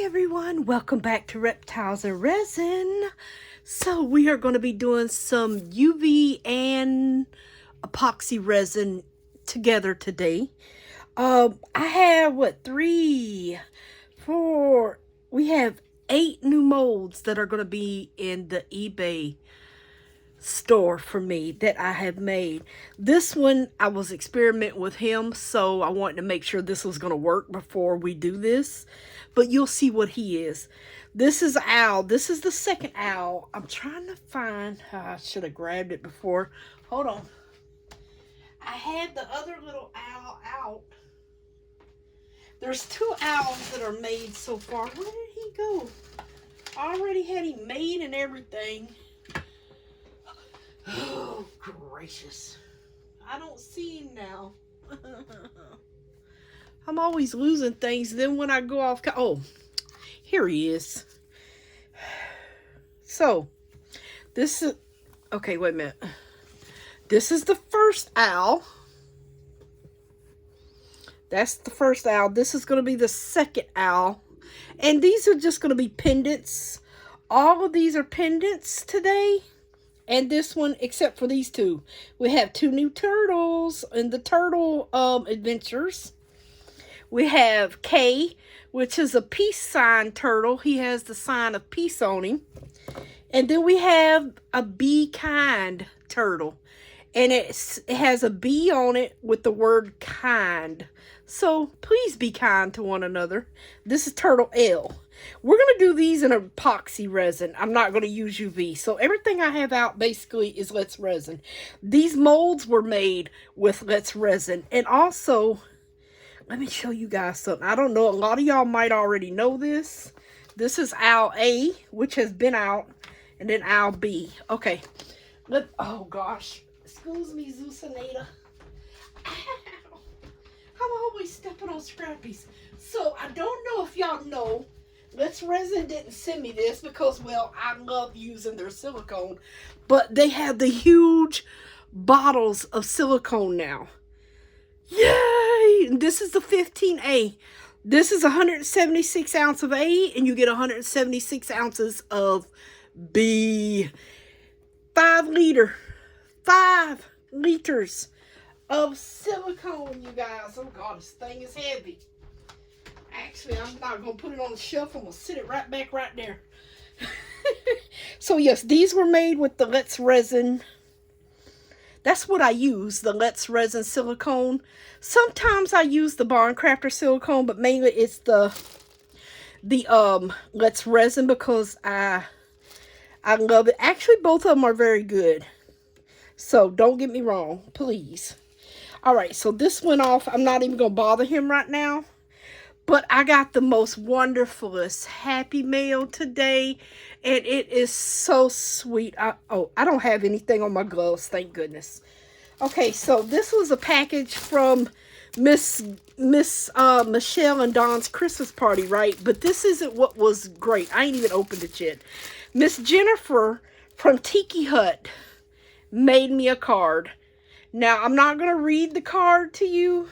everyone, welcome back to Reptiles and Resin. So we are going to be doing some UV and epoxy resin together today. I have we have 8 new molds that are going to be in the eBay store for me that I have made. This one I was experimenting with him, so I wanted to make sure this was going to work before we do this, but you'll see what he is. This is Owl. This is the second Owl. I'm trying to find, I should have grabbed it before. Hold on. I had the other little owl out. There's 2 owls that are made so far. Where did he go? I already had him made and everything. Oh, gracious. I don't see him now. I'm always losing things. Then when I go off... Oh, here he is. So, this is... Okay, wait a minute. This is the first owl. That's the first owl. This is going to be the second owl. And these are just going to be pendants. All of these are pendants today. And this one, except for these 2. We have 2 new turtles in the turtle adventures. We have K, which is a peace sign turtle. He has the sign of peace on him. And then we have a be kind turtle. And it has a bee on it with the word kind. So please be kind to one another. This is turtle L. We're going to do these in epoxy resin. I'm not going to use UV. So everything I have out basically is Let's Resin. These molds were made with Let's Resin. And also, let me show you guys something. I don't know. A lot of y'all might already know this. This is Owl A, which has been out. And then Owl B. Okay. Oh, gosh. Excuse me, Zeus and Ada. Ow. I'm always stepping on scrappies. So, I don't know if y'all know. Let's Resin didn't send me this because, well, I love using their silicone. But they have the huge bottles of silicone now. Yay! And this is the 15A. This is 176 ounces of A, and you get 176 ounces of B. 5 liters of silicone, you guys. Oh, God, this thing is heavy. Actually, I'm not going to put it on the shelf. I'm going to sit it right back right there. So, yes, these were made with the Let's Resin. That's what I use, the Let's Resin silicone. Sometimes I use the Barn Crafter silicone, but mainly it's the Let's Resin because I love it. Actually, both of them are very good. So, don't get me wrong, please. All right, so this went off. I'm not even going to bother him right now. But I got the most wonderfulest happy mail today. And it is so sweet. I don't have anything on my gloves. Thank goodness. Okay, so this was a package from Miss Michelle and Don's Christmas party, right? But this isn't what was great. I ain't even opened it yet. Miss Jennifer from Tiki Hut made me a card. Now, I'm not going to read the card to you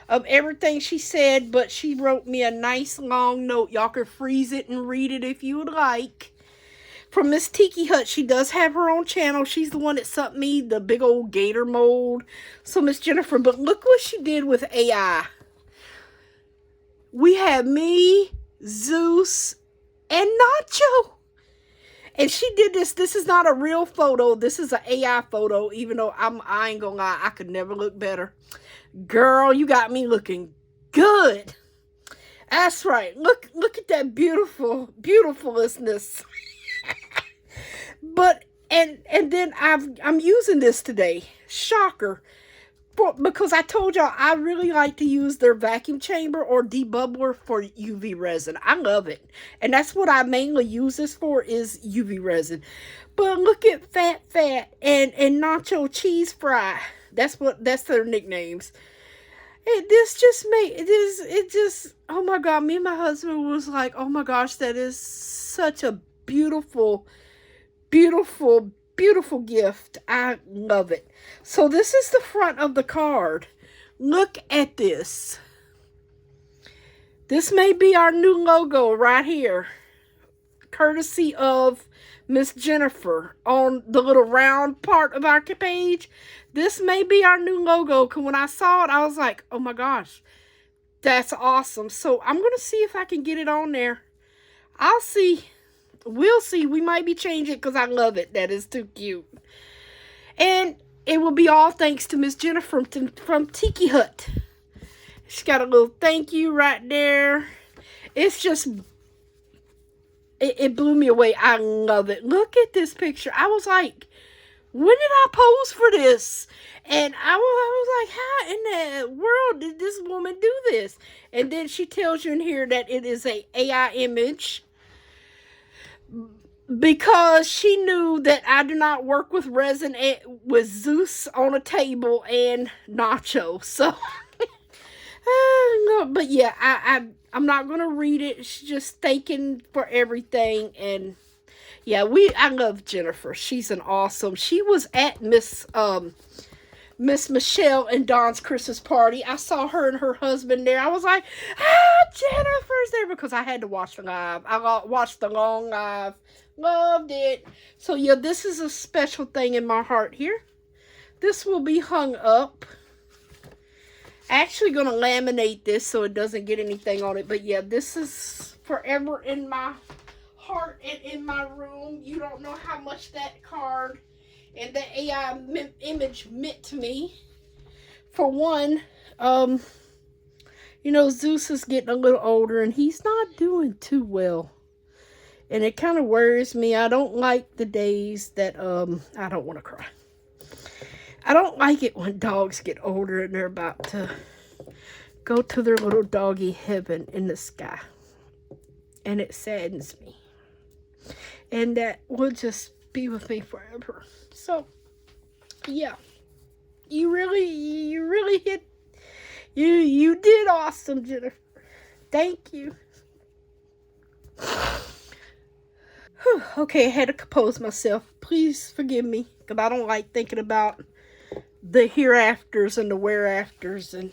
of everything she said, but she wrote me a nice long note. Y'all can freeze it and read it if you would like. From Miss Tiki Hut, she does have her own channel. She's the one that sent me the big old gator mold. So, Miss Jennifer, but look what she did with AI. We have me, Zeus, and Nacho. And she did this. This is not a real photo. This is an AI photo, even though I ain't gonna lie, I could never look better. Girl, you got me looking good. That's right. Look at that beautifulness. But and then I'm using this today. Shocker. Because I told y'all I really like to use their vacuum chamber or debubbler for UV resin. I love it. And that's what I mainly use this for is UV resin. But look at Fat and Nacho Cheese Fry. That's their nicknames. It just, oh my God, me and my husband was like, oh my gosh, that is such a beautiful gift. I love it. So this is the front of the card. Look at this. This may be our new logo right here, courtesy of Miss Jennifer on the little round part of our page. This may be our new logo, because when I saw it, I was like, oh my gosh, that's awesome. So I'm going to see if I can get it on there. I'll see. We'll see. We might be changing it because I love it. That is too cute. And it will be all thanks to Miss Jennifer from Tiki Hut. She's got a little thank you right there. It's just, it blew me away. I love it. Look at this picture. I was like, when did I pose for this? And I was like, how in the world did this woman do this? And then she tells you in here that it is a AI image, because she knew that I do not work with resin with Zeus on a table and Nacho. So, no, but yeah, I'm not going to read it. She's just thanking for everything. And yeah, I love Jennifer. She's an awesome. She was at Miss Michelle and Dawn's Christmas party. I saw her and her husband there. I was like, Jennifer's there, because I had to watch the live. I watched the long live. Loved it. So yeah, this is a special thing in my heart here. This will be hung up. Actually going to laminate this so it doesn't get anything on it. But yeah, this is forever in my heart and in my room. You don't know how much that card and the AI image meant to me. For one, you know, Zeus is getting a little older and he's not doing too well. And it kind of worries me. I don't like the days that, I don't want to cry. I don't like it when dogs get older and they're about to go to their little doggy heaven in the sky. And it saddens me. And that will just be with me forever. So, yeah. You really hit, you did awesome, Jennifer. Thank you. Whew, okay, I had to compose myself. Please forgive me, because I don't like thinking about the hereafters and the whereafters. And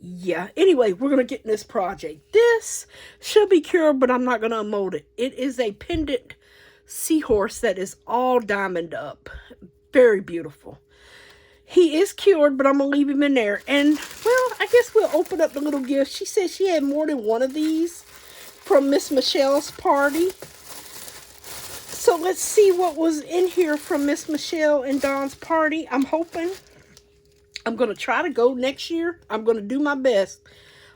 yeah, anyway, we're going to get in this project. This should be cured, but I'm not going to unmold it. It is a pendant seahorse that is all diamond up. Very beautiful. He is cured, but I'm going to leave him in there. And, well, I guess we'll open up the little gift. She said she had more than one of these from Miss Michelle's party. So let's see what was in here from Miss Michelle and Dawn's party. I'm hoping. I'm going to try to go next year. I'm going to do my best.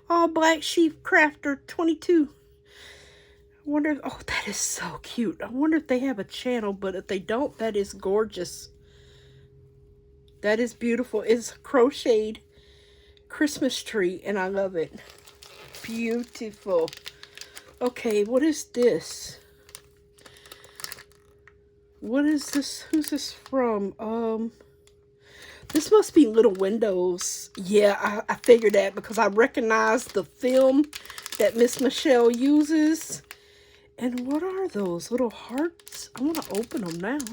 Oh, Black Sheep Crafter 22. I wonder, oh, that is so cute. I wonder if they have a channel, but if they don't, that is gorgeous. That is beautiful. It's a crocheted Christmas tree, and I love it. Beautiful. Okay, what is this? What is this? Who's this from? This must be Little Windows. Yeah, I figured that because I recognize the film that Miss Michelle uses. And what are those little hearts? I want to open them now.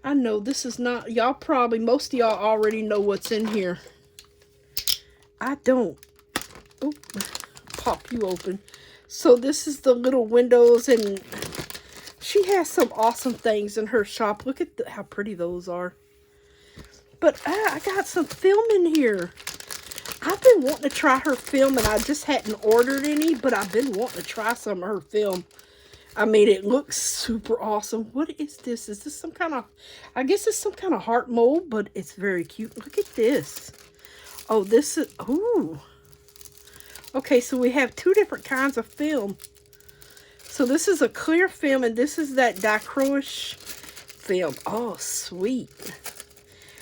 I know this is not, y'all probably, most of y'all already know what's in here. I don't. Oh, pop you open. So this is the Little Windows, and she has some awesome things in her shop. Look at how pretty those are. But I got some film in here. I've been wanting to try her film, and I just hadn't ordered any, but I've been wanting to try some of her film. I mean, it looks super awesome. What is this? Is this some kind of, I guess it's some kind of heart mold, but it's very cute. Look at this. Oh, this is, ooh. Okay, so we have two different kinds of film. So this is a clear film, and this is that dichroish film. Oh, sweet.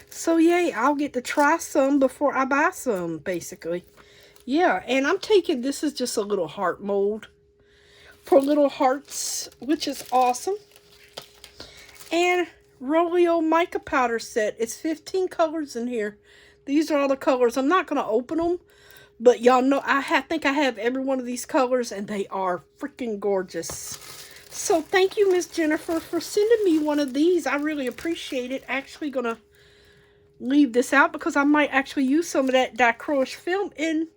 So, yay, I'll get to try some before I buy some, basically. Yeah, and I'm taking, this is just a little heart mold for little hearts, which is awesome. And Rolio mica powder set. It's 15 colors in here. These are all the colors. I'm not going to open them, but y'all know I think I have every one of these colors, and they are freaking gorgeous. So thank you, Miss Jennifer, for sending me one of these. I really appreciate it. Actually going to leave this out because I might actually use some of that diacrylic film in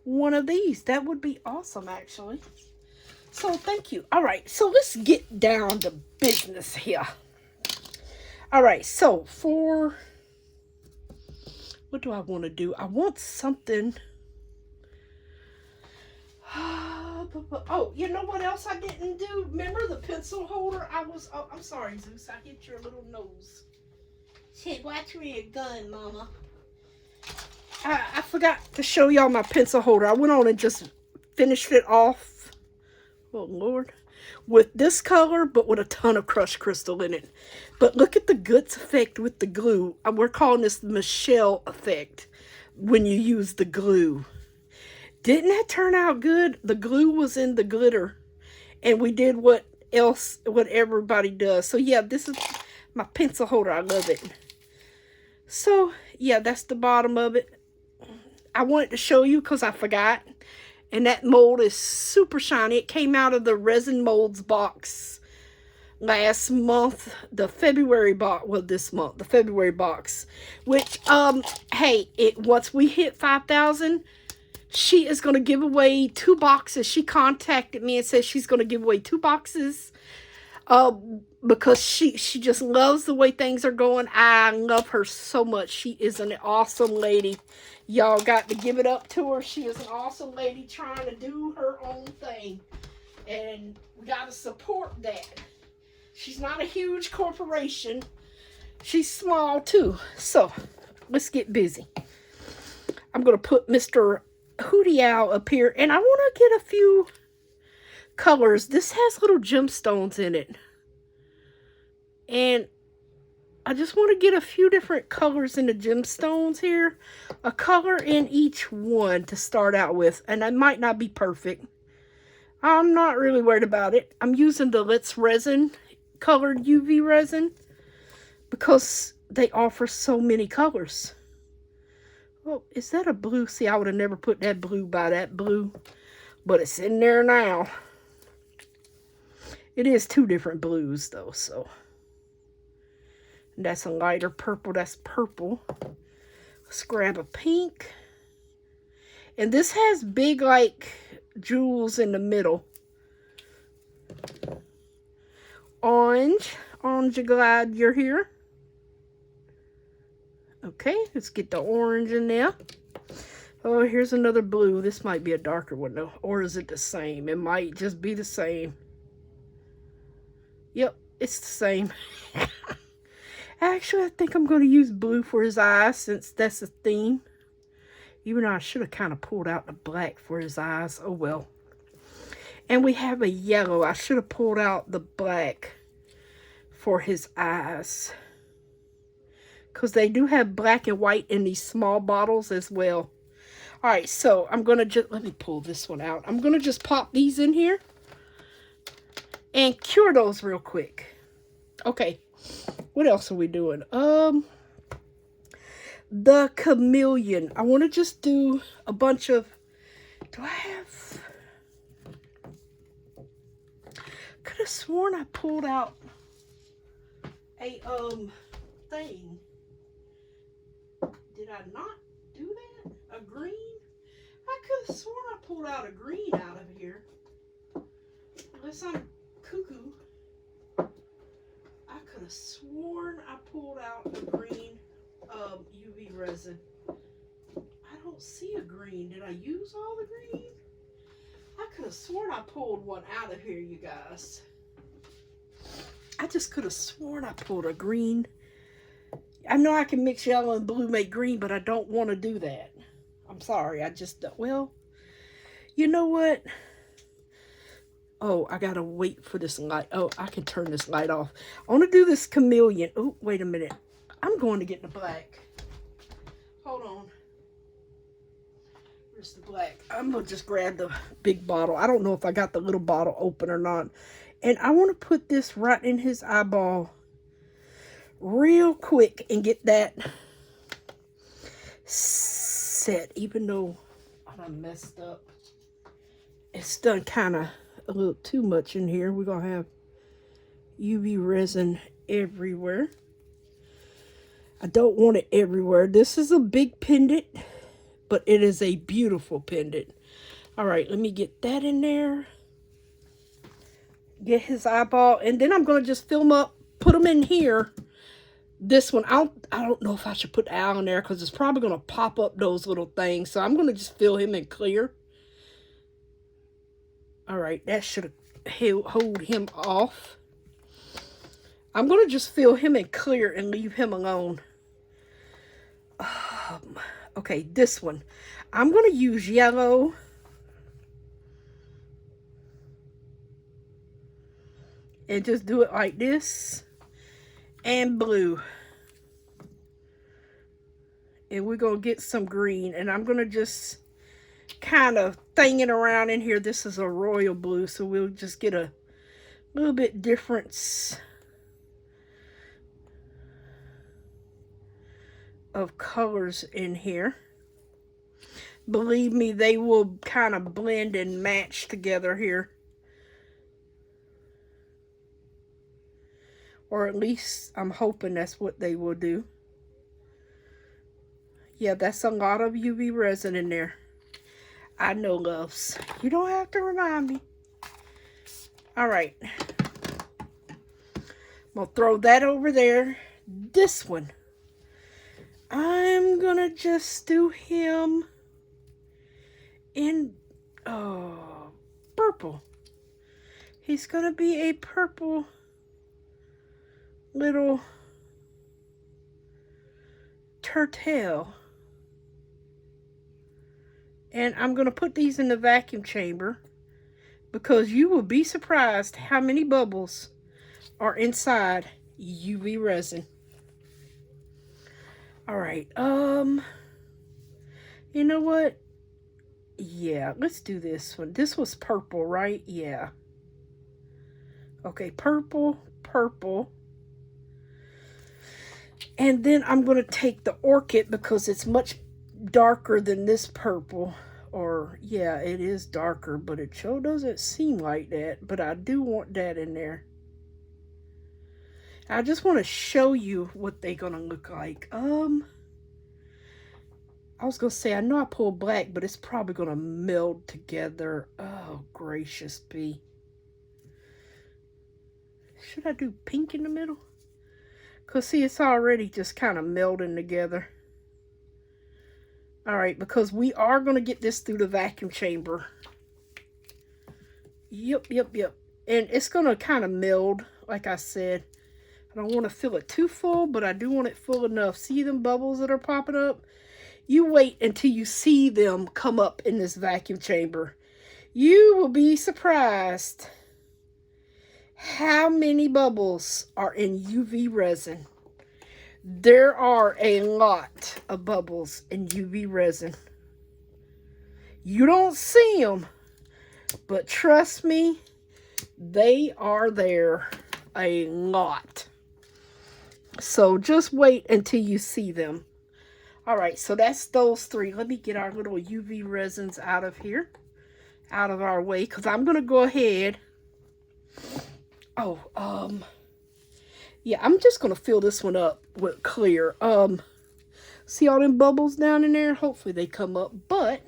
one of these. That would be awesome, actually. So thank you. All right, so let's get down to business here. All right, so for what do I want to do? I want something. Oh, you know what else I didn't do? Remember the pencil holder? Oh, I'm sorry, Zeus. I hit your little nose. Shit, watch where you're going, Mama. I forgot to show y'all my pencil holder. I went on and just finished it off. Oh, Lord. With this color, but with a ton of crushed crystal in it. But look at the goods effect with the glue. We're calling this the Michelle effect when you use the glue. Didn't that turn out good? The glue was in the glitter. And we did what everybody does. So yeah, this is my pencil holder. I love it. So yeah, that's the bottom of it. I wanted to show you because I forgot. And that mold is super shiny. It came out of the Resin Molds box last month. The February box. Well, this month. The February box. Which, hey, once we hit 5,000, she is going to give away 2 boxes. She contacted me and said she's going to give away 2 boxes. Because she just loves the way things are going. I love her so much. She is an awesome lady. Y'all got to give it up to her. She is an awesome lady trying to do her own thing. And we got to support that. She's not a huge corporation. She's small too. So, let's get busy. I'm going to put Mr. Hootie Owl up here. And I want to get a few colors. This has little gemstones in it. And I just want to get a few different colors in the gemstones here. A color in each one to start out with. And I might not be perfect. I'm not really worried about it. I'm using the Let's Resin colored UV resin. Because they offer so many colors. Oh, is that a blue? See, I would have never put that blue by that blue. But it's in there now. It is 2 different blues though, so. That's a lighter purple. That's purple. Let's grab a pink. And this has big, like, jewels in the middle. Orange. Orange, you're glad you're here. Okay, let's get the orange in there. Oh, here's another blue. This might be a darker one, though. Or is it the same? It might just be the same. Yep, it's the same. Actually, I think I'm going to use blue for his eyes since that's the theme. Even though I should have kind of pulled out the black for his eyes. Oh, well. And we have a yellow. I should have pulled out the black for his eyes. Because they do have black and white in these small bottles as well. Alright, so I'm going to just... Let me pull this one out. I'm going to just pop these in here. And cure those real quick. Okay. What else are we doing? The chameleon. I want to just do a bunch of... Do I have... Could have sworn I pulled out a thing. Did I not do that? A green? I could have sworn I pulled out a green out of here. Unless I'm cuckoo. I could have sworn I pulled out a green UV resin. I don't see a green. Did I use all the green? I could have sworn I pulled one out of here, you guys. I just could have sworn I pulled a green. I know I can mix yellow and blue, make green, but I don't want to do that. I'm sorry. I just don't. Well, you know what? Oh, I gotta wait for this light. Oh, I can turn this light off. I want to do this chameleon. Oh, wait a minute. I'm going to get the black. Hold on. Where's the black? I'm going to just grab the big bottle. I don't know if I got the little bottle open or not. And I want to put this right in his eyeball real quick and get that set. Even though I done messed up. It's done kind of a little too much in here. We're going to have UV resin everywhere. I don't want it everywhere. This is a big pendant, but it is a beautiful pendant. All right, let me get that in there. Get his eyeball, and then I'm going to just fill him up, put him in here. This one, I don't know if I should put owl in there because it's probably going to pop up those little things. So I'm going to just fill him in clear. All right, that should hold him off. I'm going to just fill him in clear and leave him alone. Okay, this one. I'm going to use yellow. And just do it like this. And blue. And we're going to get some green. And I'm going to just kind of thing it around in here. This is a royal blue. So we'll just get a little bit difference of colors in here. Believe me, they will kind of blend and match together here. Or at least I'm hoping that's what they will do. Yeah, that's a lot of UV resin in there. I know, loves. You don't have to remind me. All right. I'm going to throw that over there. This one. I'm going to just do him in purple. He's going to be a purple little turtle. And I'm going to put these in the vacuum chamber because you will be surprised how many bubbles are inside UV resin. All right. You know what? Yeah, let's do this one. This was purple, right? Yeah. Okay, purple, purple. And then I'm going to take the orchid because it's much darker than this purple. Or, yeah, it is darker, but it sure doesn't seem like that. But I do want that in there. I just want to show you what they're going to look like. I was going to say, I know I pulled black, but it's probably going to meld together. Oh, gracious be. Should I do pink in the middle? Because, see, it's already just kind of melding together. All right, because we are going to get this through the vacuum chamber. Yep. And it's going to kind of meld, like I said. I don't want to fill it too full, but I do want it full enough. See them bubbles that are popping up? You wait until you see them come up in this vacuum chamber. You will be surprised how many bubbles are in UV resin. There are a lot of bubbles in UV resin. You don't see them, but trust me, they are there a lot. So just wait until you see them. All right, so that's those three. Let me get our little UV resins out of here, out of our way, because I'm going to go ahead. Yeah, I'm just going to fill this one up with clear. See all them bubbles down in there? Hopefully they come up, but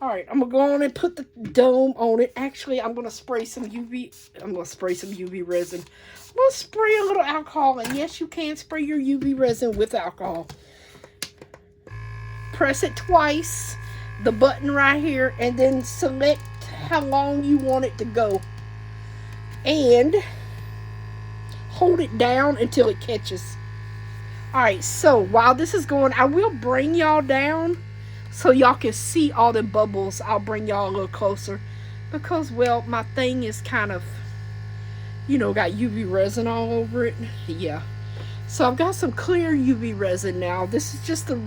all right, I'm going to go on and put the dome on it. Actually, I'm going to spray some UV resin. I'm going to spray a little alcohol, and yes, you can spray your UV resin with alcohol. Press it twice, the button right here, and then select how long you want it to go. And hold it down until it catches. Alright, so while this is going, I will bring y'all down so y'all can see all the bubbles. I'll bring y'all a little closer because, well, my thing is kind of, you know, got UV resin all over it. Yeah. So I've got some clear UV resin now. This is just the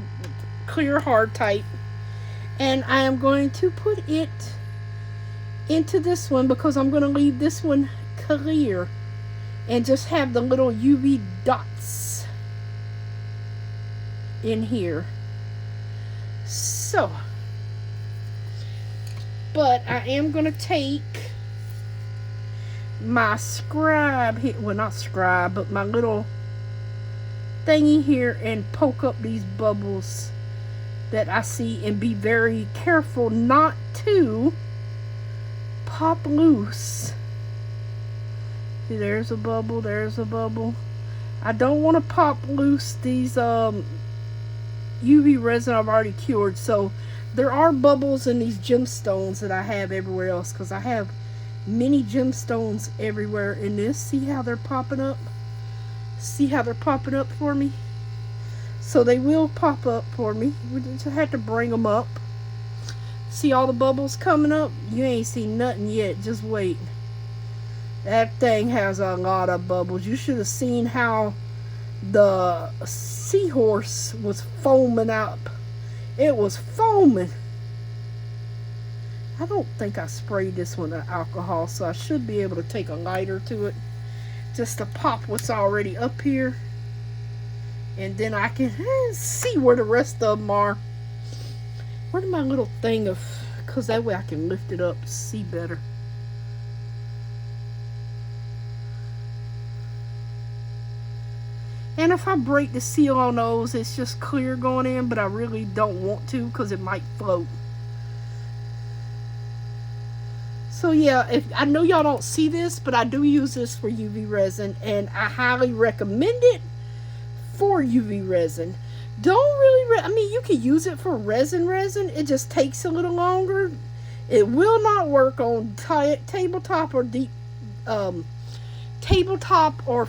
clear hard type. And I am going to put it into this one because I'm going to leave this one clear and just have the little UV dots in here. So, but I am going to take my scribe here, well, not scribe, but my little thingy here and poke up these bubbles that I see, and be very careful not to pop loose. See, there's a bubble, there's a bubble. I don't want to pop loose these UV resin I've already cured. So there are bubbles in these gemstones that I have everywhere else, because I have many gemstones everywhere in this. See how they're popping up? See how they're popping up for me? So they will pop up for me. We just have to bring them up. See all the bubbles coming up? You ain't seen nothing yet. Just wait. That thing has a lot of bubbles. You should have seen how the seahorse was foaming up. It was foaming. I don't think I sprayed this one with alcohol, so I should be able to take a lighter to it just to pop what's already up here. And then I can see where the rest of them are. Where's my little thing of, because that way I can lift it up to see better. And if I break the seal on those, it's just clear going in, but I really don't want to because it might float. So yeah, if I know y'all don't see this, but I do use this for UV resin, and I highly recommend it for UV resin. Don't really, I mean, you can use it for resin. It just takes a little longer. It will not work on tabletop or deep, tabletop or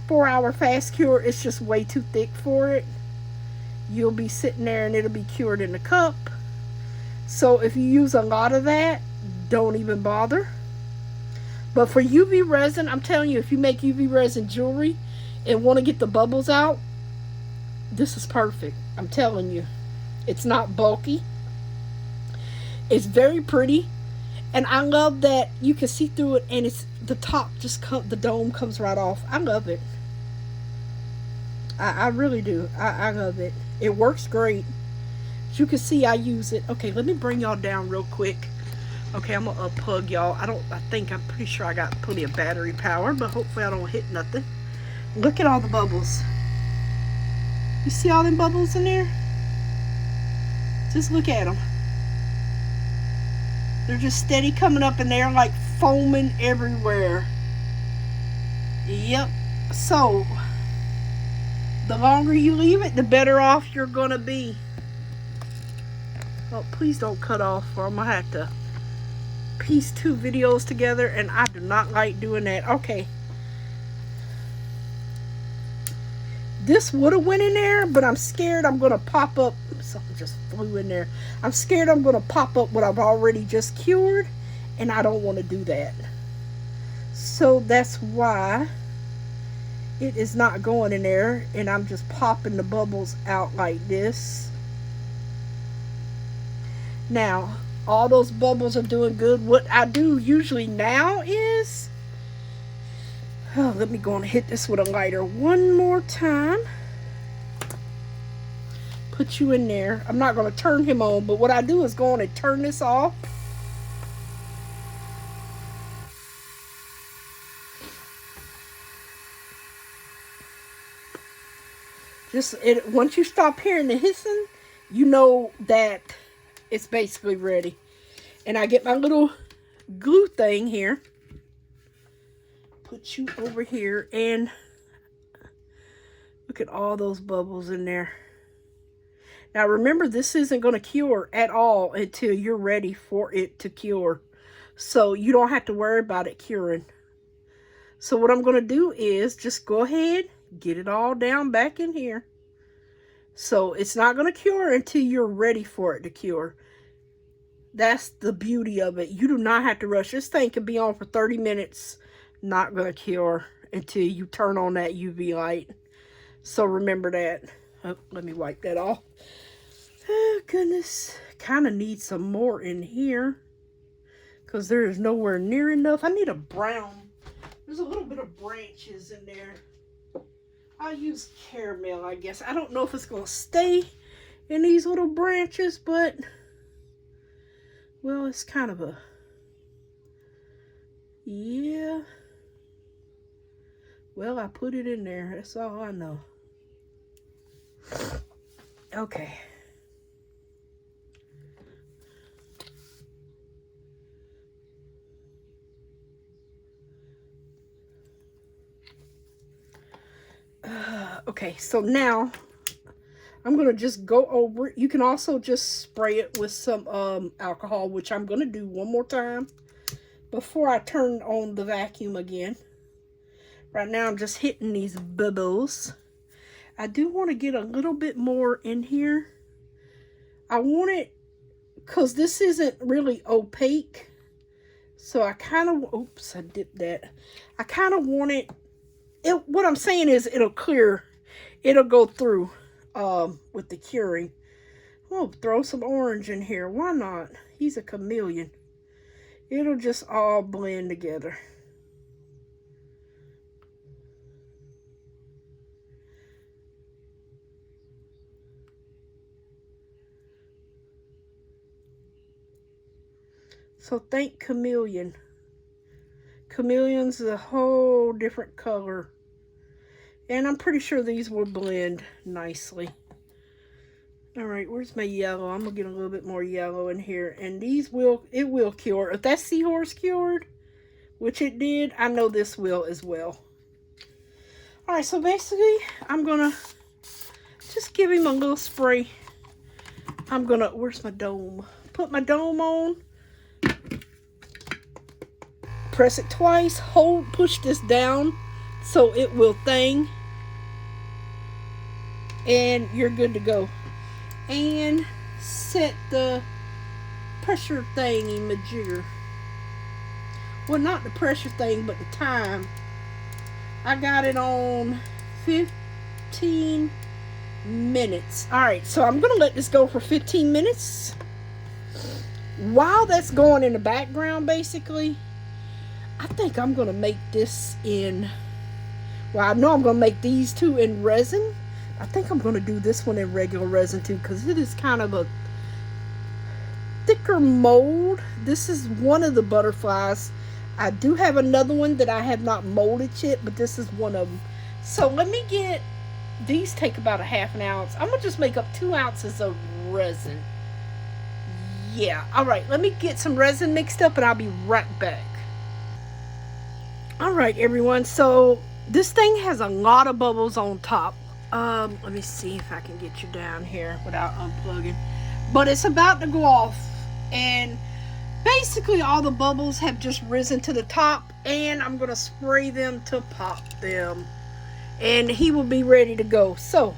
4-hour fast cure. It's just way too thick for it. You'll be sitting there and it'll be cured in a cup. So if you use a lot of that, don't even bother. But for UV resin, I'm telling you, if you make UV resin jewelry and want to get the bubbles out, this is perfect. I'm telling you. It's not bulky. It's very pretty. And I love that you can see through it, and it's the top just the dome comes right off. I love it. I really do. I love it. It works great. As you can see, I use it. Okay, let me bring y'all down real quick. Okay, I'm gonna unplug y'all. I'm pretty sure I got plenty of battery power, but hopefully I don't hit nothing. Look at all the bubbles. You see all them bubbles in there? Just look at them. They're just steady coming up in there, like foaming everywhere. Yep. So the longer you leave it, the better off you're gonna be. Oh, please don't cut off, or I'm gonna have to piece 2 videos together, and I do not like doing that. Okay. This would have went in there, but I'm scared I'm gonna pop up. Something just flew in there. I'm scared I'm gonna pop up what I've already just cured, and I don't want to do that. So that's why it is not going in there, and I'm just popping the bubbles out like this. Now, all those bubbles are doing good. What I do usually now is, let me go and hit this with a lighter one more time. Put you in there. I'm not going to turn him on, but what I do is go on and turn this off. Once you stop hearing the hissing, you know that it's basically ready. And I get my little glue thing here. Put you over here, and look at all those bubbles in there. Now remember, this isn't going to cure at all until you're ready for it to cure. So you don't have to worry about it curing. So what I'm going to do is just go ahead, get it all down back in here. So it's not going to cure until you're ready for it to cure. That's the beauty of it. You do not have to rush. This thing can be on for 30 minutes. Not going to cure until you turn on that UV light. So remember that. Oh, let me wipe that off. Oh, goodness. Kind of need some more in here, because there is nowhere near enough. I need a brown. There's a little bit of branches in there. I'll use caramel, I guess. I don't know if it's going to stay in these little branches, but, well, it's kind of a, yeah. Well, I put it in there. That's all I know. Okay. Okay, so now I'm going to just go over it. You can also just spray it with some alcohol, which I'm going to do one more time before I turn on the vacuum again. Right now I'm just hitting these bubbles. I do want to get a little bit more in here. I want it, because this isn't really opaque. So I kind of, oops, I dipped that. I kind of want it, what I'm saying is it'll clear, it'll go through with the curing. Oh, throw some orange in here. Why not? He's a chameleon. It'll just all blend together. So think chameleon. Chameleon's a whole different color. And I'm pretty sure these will blend nicely. Alright, where's my yellow? I'm going to get a little bit more yellow in here. And these will, it will cure. If that seahorse cured, which it did, I know this will as well. Alright, so basically, I'm going to just give him a little spray. I'm going to, where's my dome? Put my dome on. Press it twice. Hold, push this down so it will thing. And you're good to go. And set the pressure thingy-majigger. Well, not the pressure thing, but the time. I got it on 15 minutes. Alright, so I'm going to let this go for 15 minutes. While that's going in the background, basically, I think I'm going to make this in, well, I know I'm going to make these two in resin. I think I'm going to do this one in regular resin too, because it is kind of a thicker mold. This is one of the butterflies. I do have another one that I have not molded yet, but this is one of them. So let me get, these take about a half an ounce. I'm going to just make up 2 ounces of resin. Yeah, alright, let me get some resin mixed up and I'll be right back. Alright everyone, so this thing has a lot of bubbles on top. Let me see if I can get you down here without unplugging. But it's about to go off. And basically all the bubbles have just risen to the top. And I'm going to spray them to pop them. And he will be ready to go. So,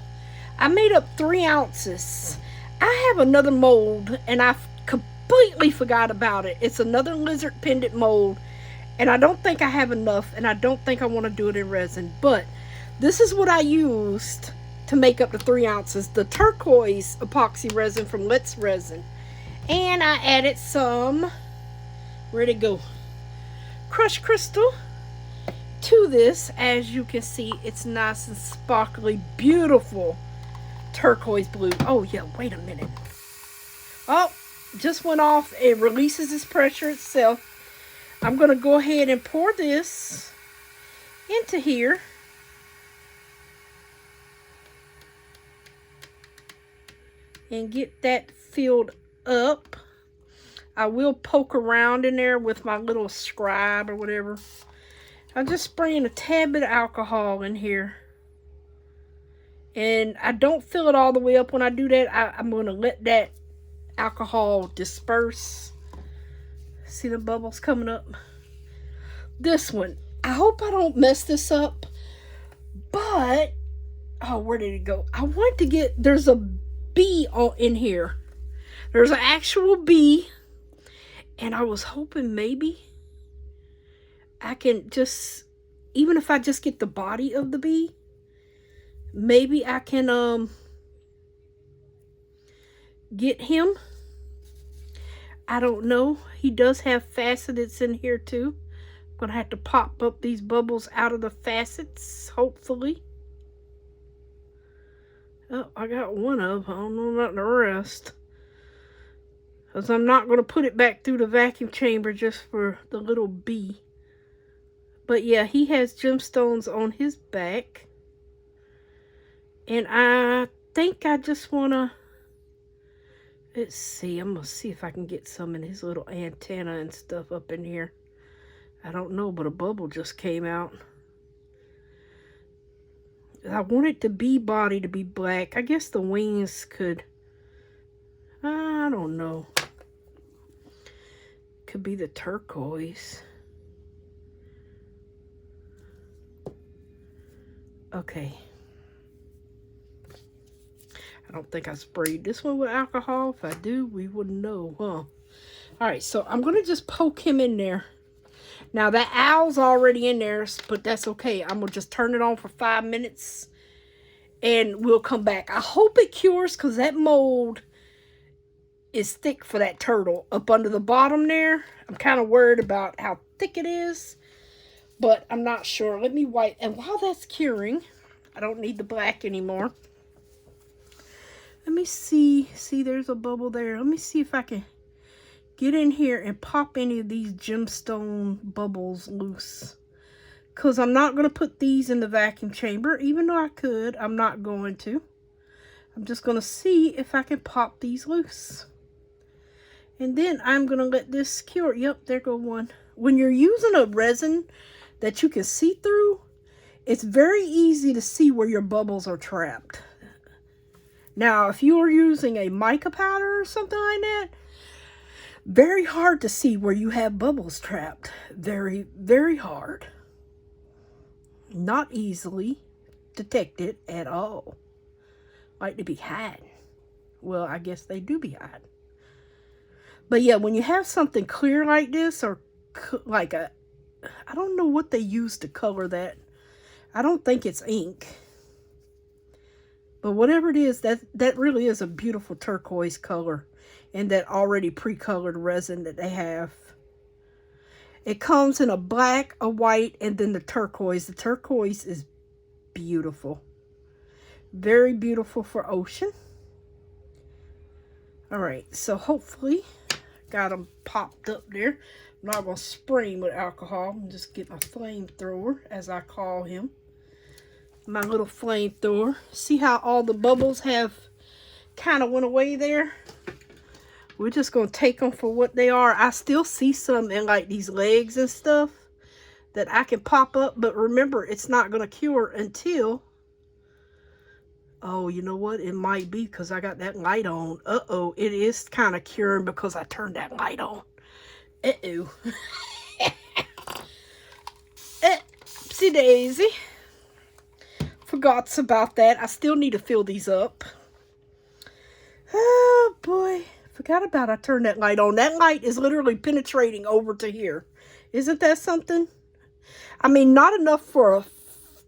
I made up 3 ounces. I have another mold. And I completely forgot about it. It's another lizard pendant mold. And I don't think I have enough. And I don't think I want to do it in resin. But this is what I used to make up the 3 ounces. The turquoise epoxy resin from Let's Resin. And I added some, where'd it go? Crushed crystal to this. As you can see, it's nice and sparkly, beautiful turquoise blue. Oh yeah, wait a minute. Oh, just went off. It releases its pressure itself. I'm going to go ahead and pour this into here. And get that filled up. I will poke around in there with my little scribe or whatever. I'm just spraying a tad bit of alcohol in here. And I don't fill it all the way up when I do that. I'm going to let that alcohol disperse. See the bubbles coming up? This one. I hope I don't mess this up. But, oh, where did it go? I want to get, there's a bee in here. There's an actual bee. And I was hoping maybe I can just, even if I just get the body of the bee, maybe I can get him. I don't know. He does have facets in here too. I'm going to have to pop up these bubbles out of the facets, hopefully. Oh, I got one of them. I don't know about the rest. Because I'm not going to put it back through the vacuum chamber just for the little bee. But yeah, he has gemstones on his back. And I think I just want to, let's see, I'm going to see if I can get some in his little antenna and stuff up in here. I don't know, but a bubble just came out. I wanted the bee body to be black. I guess the wings could, I don't know. Could be the turquoise. Okay. I don't think I sprayed this one with alcohol. If I do, we wouldn't know, huh? Alright, so I'm going to just poke him in there. Now, that owl's already in there, but that's okay. I'm going to just turn it on for 5 minutes, and we'll come back. I hope it cures, because that mold is thick for that turtle up under the bottom there. I'm kind of worried about how thick it is, but I'm not sure. Let me wipe. And while that's curing, I don't need the black anymore. Let me see. See, there's a bubble there. Let me see if I can get in here and pop any of these gemstone bubbles loose. Because I'm not going to put these in the vacuum chamber. Even though I could, I'm not going to. I'm just going to see if I can pop these loose. And then I'm going to let this cure. Yep, there go one. When you're using a resin that you can see through, it's very easy to see where your bubbles are trapped. Now, if you are using a mica powder or something like that, very hard to see where you have bubbles trapped. Very, very hard. Not easily detected at all. Like to be hiding. Well, I guess they do be hiding. But yeah, when you have something clear like this, or like a, I don't know what they use to color that. I don't think it's ink. But whatever it is, that really is a beautiful turquoise color. And that already pre-colored resin that they have. It comes in a black, a white, and then the turquoise. The turquoise is beautiful. Very beautiful for ocean. Alright, so hopefully got them popped up there. I'm not going to spray him with alcohol. I'm just get my flamethrower, as I call him. My little flamethrower. See how all the bubbles have kind of went away there? We're just going to take them for what they are. I still see some in like these legs and stuff that I can pop up. But remember, it's not going to cure until... Oh, you know what? It might be because I got that light on. Uh-oh. It is kind of curing because I turned that light on. Uh-oh. Oopsie daisy. Forgot about that. I still need to fill these up. Oh, boy. Forgot about I turned that light on. That light is literally penetrating over to here. Isn't that something? I mean, not enough for a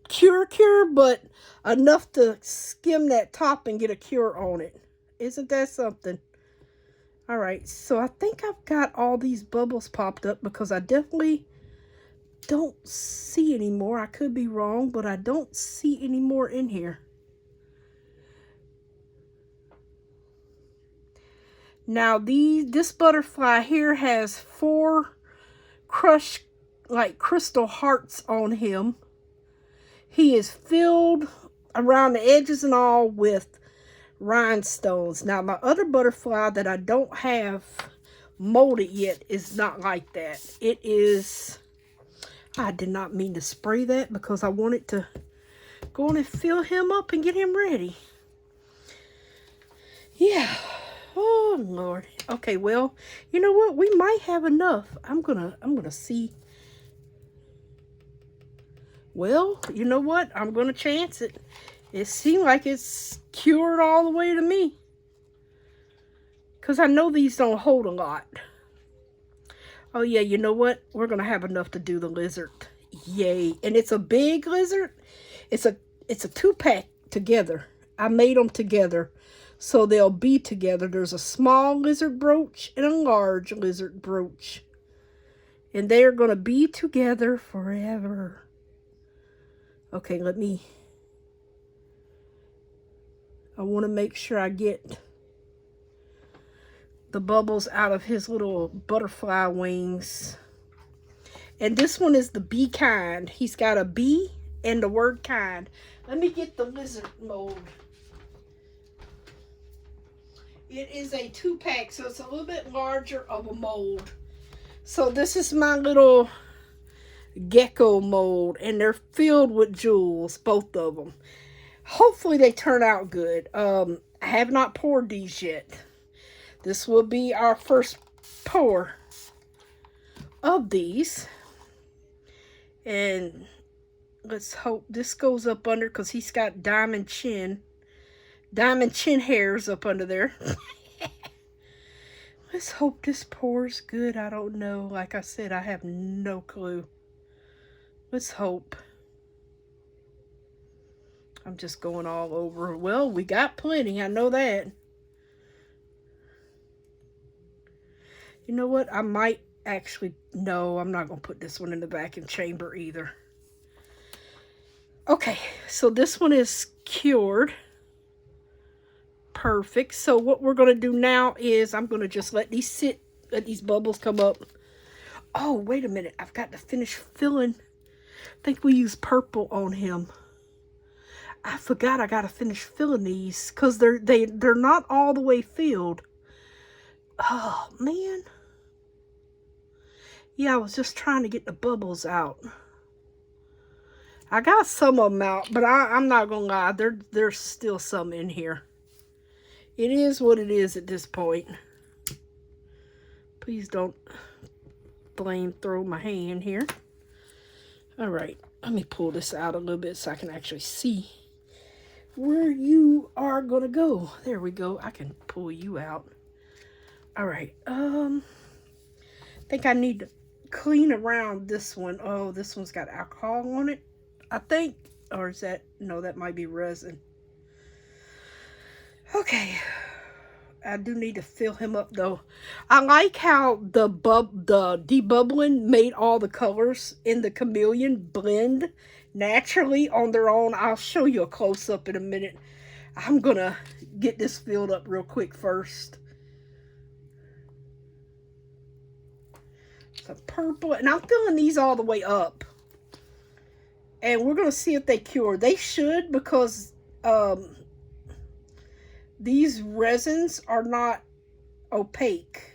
cure, but enough to skim that top and get a cure on it. Isn't that something? Alright, so I think I've got all these bubbles popped up because I definitely don't see any more. I could be wrong, but I don't see any more in here. Now, this butterfly here has 4 crushed, like, crystal hearts on him. He is filled around the edges and all with rhinestones. Now, my other butterfly that I don't have molded yet is not like that. It is... I did not mean to spray that because I wanted to go on and fill him up and get him ready. Yeah. Oh, Lord. Okay, well, you know what? We might have enough. I'm gonna see. Well, you know what? I'm gonna chance it. It seemed like it's cured all the way to me. Because I know these don't hold a lot. Oh, yeah, you know what? We're gonna have enough to do the lizard. Yay. And it's a big lizard. It's a 2-pack together. I made them together. So they'll be together. There's a small lizard brooch and a large lizard brooch. And they are going to be together forever. Okay, I want to make sure I get the bubbles out of his little butterfly wings. And this one is the bee kind. He's got a bee and the word kind. Let me get the lizard mold. It is a 2-pack, so it's a little bit larger of a mold. So this is my little gecko mold, and they're filled with jewels, both of them. Hopefully they turn out good. I have not poured these yet. This will be our first pour of these. And let's hope this goes up under, because he's got diamond chin hairs up under there. Let's hope this pours good. I don't know. Like I said, I have no clue. Let's hope. I'm just going all over. Well, we got plenty. I know that. You know what? I might actually... No, I'm not going to put this one in the vacuum chamber either. Okay, so this one is cured. Perfect. So what we're going to do now is I'm going to just let these sit. Let these bubbles come up. Oh, wait a minute. I've got to finish filling. I think we use purple on him. I forgot I got to finish filling these because they're not all the way filled. Oh, man. Yeah, I was just trying to get the bubbles out. I got some of them out, but I'm not going to lie. There's still some in here. It is what it is at this point. Please don't throw my hand here. All right, let me pull this out a little bit so I can actually see where you are going to go. There we go. I can pull you out. All right. I think I need to clean around this one. Oh, this one's got alcohol on it, I think. Or is that... No, that might be resin. Okay. I do need to fill him up, though. I like how the debubbling made all the colors in the chameleon blend naturally on their own. I'll show you a close-up in a minute. I'm going to get this filled up real quick first. Some purple. And I'm filling these all the way up. And we're going to see if they cure. They should, because... these resins are not opaque,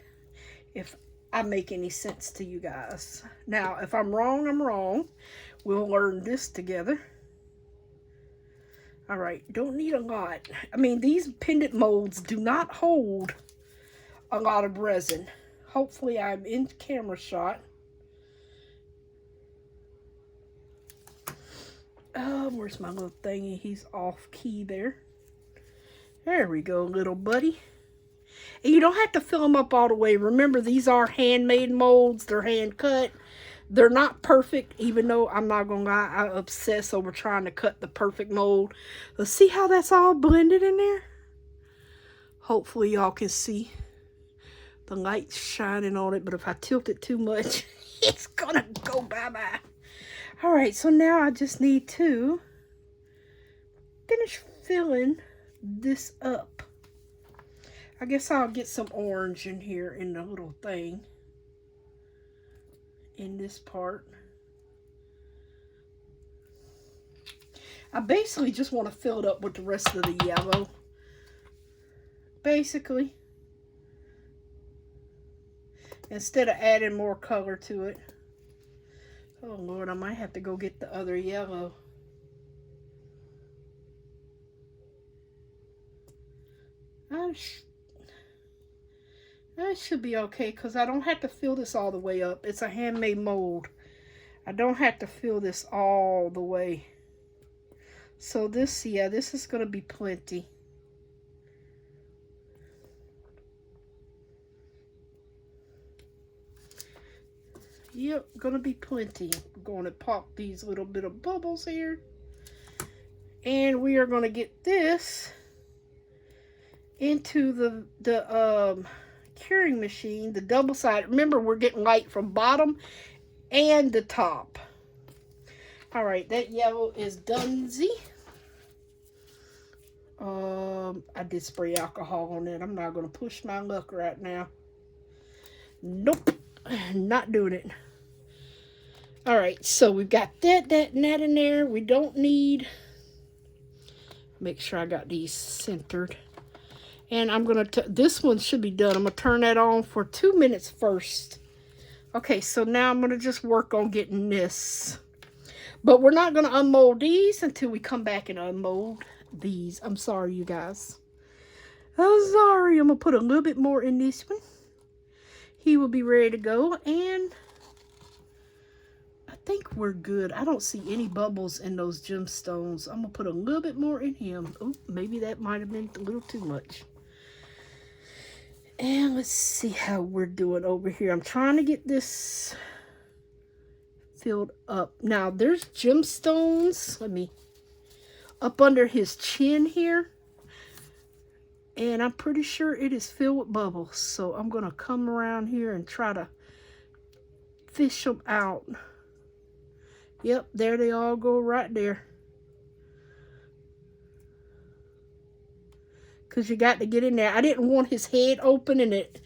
if I make any sense to you guys. Now, if I'm wrong, I'm wrong. We'll learn this together. All right, don't need a lot. I mean, these pendant molds do not hold a lot of resin. Hopefully, I'm in camera shot. Where's my little thingy? He's off key there. There we go, little buddy. And you don't have to fill them up all the way. Remember, these are handmade molds. They're hand cut. They're not perfect, even though I'm not going to lie, I obsess over trying to cut the perfect mold. Let's see how that's all blended in there. Hopefully, y'all can see the light shining on it. But if I tilt it too much, it's going to go bye-bye. All right, so now I just need to finish filling this up. I guess I'll get some orange in here in the little thing in this part. I basically just want to fill it up with the rest of the yellow, basically, instead of adding more color to it. Oh Lord, I might have to go get the other yellow. That should be okay, because I don't have to fill this all the way up. It's a handmade mold. I don't have to fill this all the way. So this, yeah, this is going to be plenty. Yep, going to be plenty. I'm going to pop these little bit of bubbles here. And we are going to get this into the curing machine, the double side. Remember, we're getting light from bottom and the top. All right, that yellow is donesy. I did spray alcohol on it. I'm not going to push my luck right now. Nope, not doing it. All right, so we've got that and that in there. We don't need... Make sure I got these centered. And I'm going to, this one should be done. I'm going to turn that on for 2 minutes first. Okay, so now I'm going to just work on getting this. But we're not going to unmold these until we come back and unmold these. I'm sorry, you guys. I'm sorry. I'm going to put a little bit more in this one. He will be ready to go. And I think we're good. I don't see any bubbles in those gemstones. I'm going to put a little bit more in him. Oh, maybe that might have been a little too much. And let's see how we're doing over here. I'm trying to get this filled up. Now, there's gemstones. Let me, up under his chin here. And I'm pretty sure it is filled with bubbles. So I'm going to come around here and try to fish them out. Yep, there they all go right there. Because you got to get in there. I didn't want his head open, and it.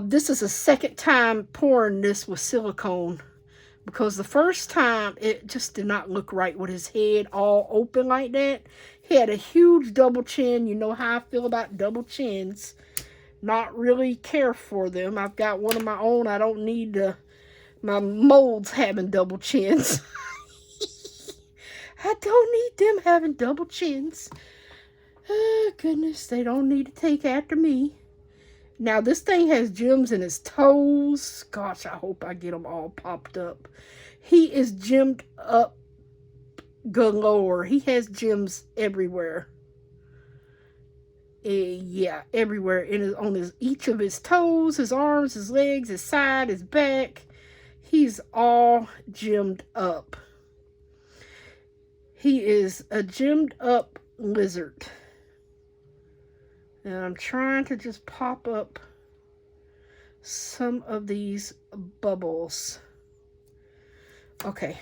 This is the second time pouring this with silicone. Because the first time, it just did not look right with his head all open like that. He had a huge double chin. You know how I feel about double chins. Not really care for them. I've got one of my own. I don't need my molds having double chins. I don't need them having double chins. Oh, goodness. They don't need to take after me. Now, this thing has gems in his toes. Gosh, I hope I get them all popped up. He is gemmed up galore. He has gems everywhere. Yeah, everywhere. On each of his toes, his arms, his legs, his side, his back. He's all gemmed up. He is a gemmed up lizard. And I'm trying to just pop up some of these bubbles. Okay.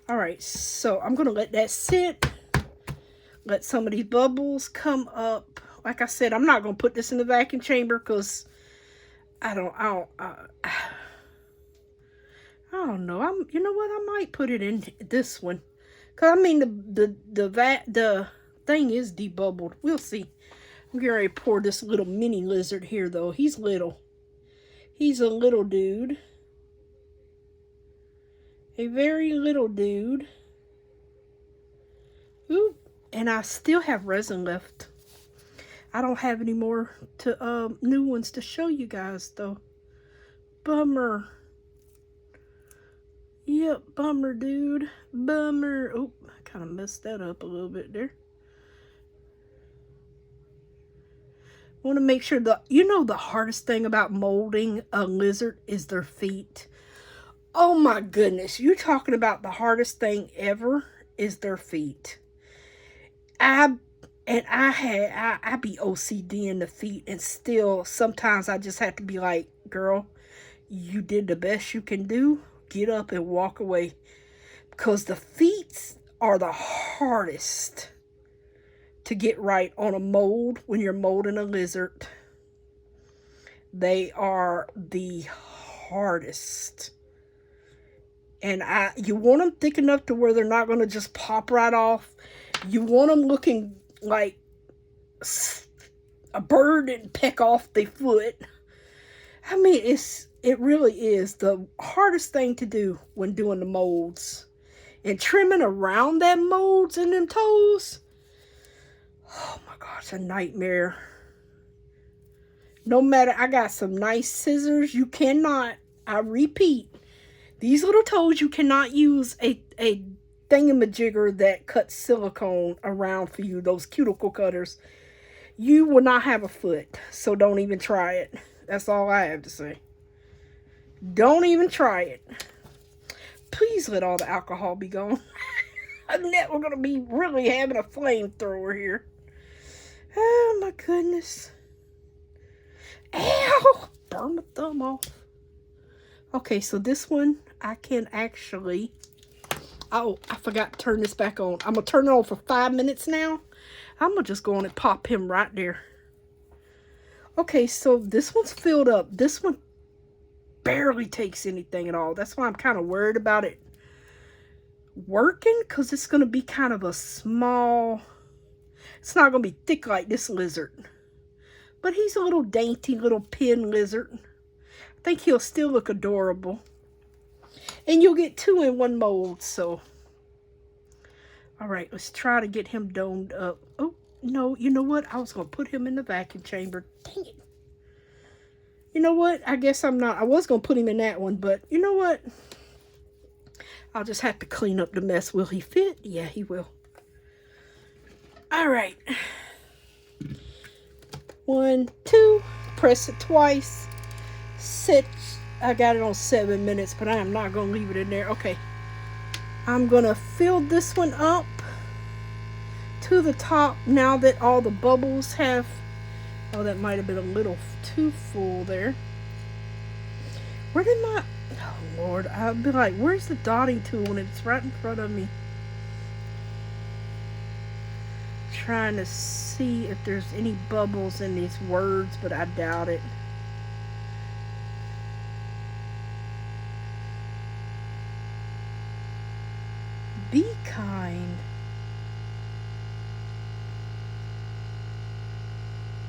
Alright, so I'm going to let that sit. Let some of these bubbles come up. Like I said, I'm not going to put this in the vacuum chamber because I don't know. You know what? I might put it in this one. Because, I mean, the thing is debubbled. We'll see. I'm getting ready to pour this little mini lizard here, though. He's little. He's a little dude. A very little dude. Ooh, and I still have resin left. I don't have any more new ones to show you guys, though. Bummer. Yep, bummer, dude. Bummer. Oh, I kind of messed that up a little bit there. Want to make sure the hardest thing about molding a lizard is their feet. Oh my goodness, you're talking about the hardest thing ever is their feet. I be OCD in the feet, and still sometimes I just have to be like, girl, you did the best you can do. Get up and walk away, because the feet are the hardest to get right on a mold when you're molding a lizard. They are the hardest. And you want them thick enough to where they're not going to just pop right off. You want them looking like a bird and peck off their foot. I mean, it really is the hardest thing to do when doing the molds. And trimming around that molds and them toes. Oh my gosh, a nightmare. No matter, I got some nice scissors. You cannot, I repeat, these little toes, you cannot use a thingamajigger that cuts silicone around for you, those cuticle cutters. You will not have a foot, so don't even try it. That's all I have to say. Don't even try it. Please let all the alcohol be gone. We're going to be really having a flamethrower here. Oh my goodness. Ow! Burn my thumb off. Okay, so this one I can actually... Oh, I forgot to turn this back on. I'm going to turn it on for 5 minutes now. I'm going to just go on and pop him right there. Okay, so this one's filled up. This one barely takes anything at all. That's why I'm kind of worried about it working, because it's going to be kind of a small... It's not going to be thick like this lizard. But he's a little dainty little pin lizard. I think he'll still look adorable. And you'll get 2 in 1 mold, so. Alright, let's try to get him domed up. Oh, no, you know what? I was going to put him in the vacuum chamber. Dang it. You know what? I guess I'm not. I was going to put him in that one, but you know what? I'll just have to clean up the mess. Will he fit? Yeah, he will. Alright. 1, 2. Press it twice. Set. I got it on 7 minutes, but I am not going to leave it in there. Okay. I'm going to fill this one up to the top now that all the bubbles have... Oh, that might have been a little too full there. Where did my... Oh, Lord. I'll be like, where's the dotting tool when it's right in front of me? Trying to see if there's any bubbles in these words, but I doubt it. Be kind.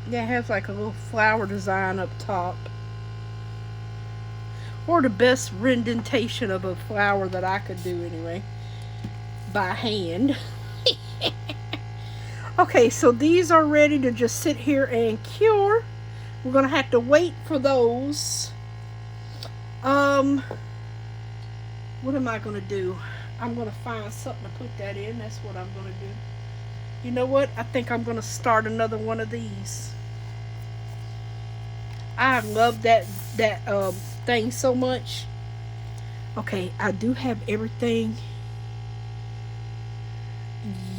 Yeah, it has like a little flower design up top. Or the best rendition of a flower that I could do anyway. By hand. Okay, so these are ready to just sit here and cure. We're going to have to wait for those. What am I going to do? I'm going to find something to put that in. That's what I'm going to do. You know what? I think I'm going to start another one of these. I love that thing so much. Okay, I do have everything.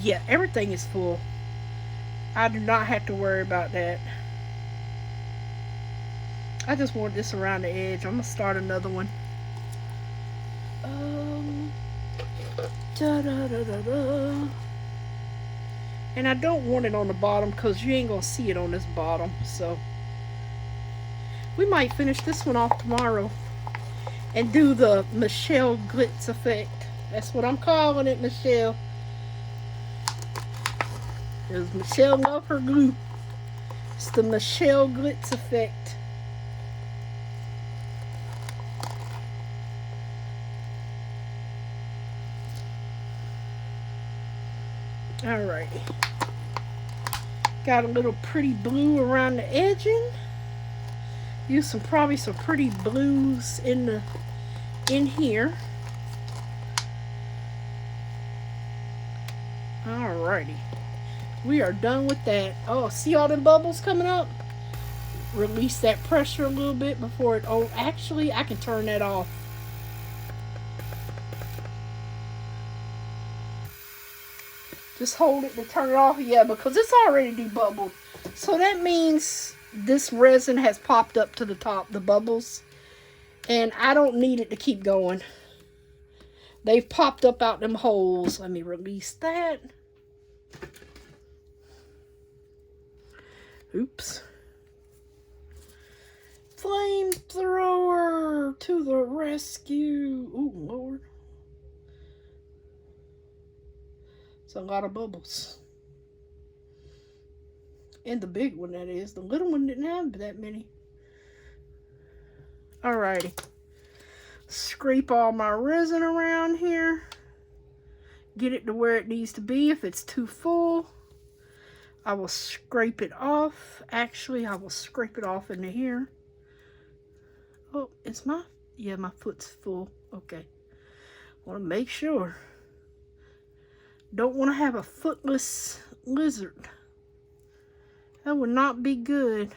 Yeah, everything is full. I do not have to worry about that. I just want this around the edge. I'm going to start another one. And I don't want it on the bottom because you ain't going to see it on this bottom. So we might finish this one off tomorrow and do the Michelle Glitz effect. That's what I'm calling it, Michelle. Because Michelle loves her glue. It's the Michelle Glitz effect. Alrighty. Got a little pretty blue around the edging. Use probably some pretty blues in here. Alrighty. We are done with that. Oh, see all them bubbles coming up? Release that pressure a little bit before it... Oh, actually, I can turn that off. Just hold it to turn it off. Yeah, because it's already debubbled. So that means this resin has popped up to the top, the bubbles. And I don't need it to keep going. They've popped up out them holes. Let me release that. Oops. Flamethrower to the rescue. Ooh, Lord. It's a lot of bubbles. And the big one, that is. The little one didn't have that many. Alrighty. Scrape all my resin around here. Get it to where it needs to be. If it's too full, I will scrape it off. Actually, I will scrape it off into here. Oh, it's my... Yeah, my foot's full. Okay. Want to make sure. Don't want to have a footless lizard. That would not be good.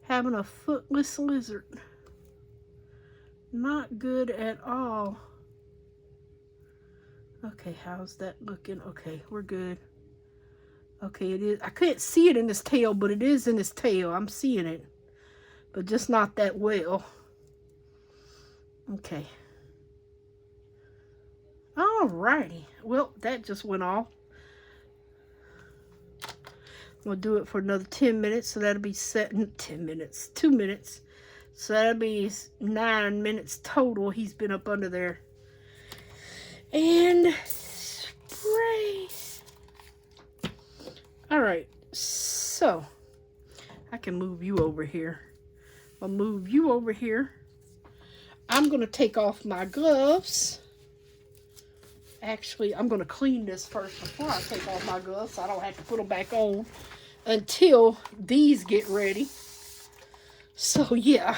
Having a footless lizard. Not good at all. Okay, how's that looking? Okay, we're good. Okay, it is. I couldn't see it in his tail, but it is in his tail. I'm seeing it. But just not that well. Okay. Alrighty. Well, that just went off. We'll do it for another 10 minutes. So that'll be 10 minutes. 2 minutes. So that'll be 9 minutes total. He's been up under there. And spray. All right, so I can move you over here. I'll move you over here. I'm going to take off my gloves. Actually, I'm going to clean this first before I take off my gloves so I don't have to put them back on until these get ready. So, yeah.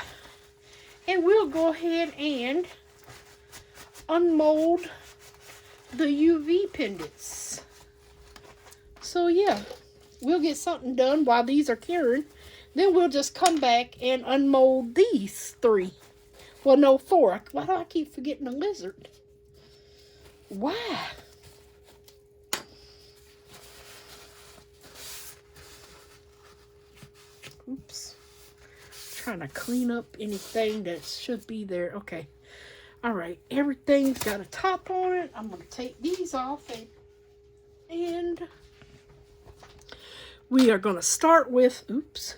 And we'll go ahead and unmold the UV pendants. So, yeah. We'll get something done while these are curing. Then we'll just come back and unmold these 3. Well, no, 4. Why do I keep forgetting the lizard? Why? Oops. Trying to clean up anything that should be there. Okay. All right. Everything's got a top on it. I'm going to take these off and we are going to start with, oops.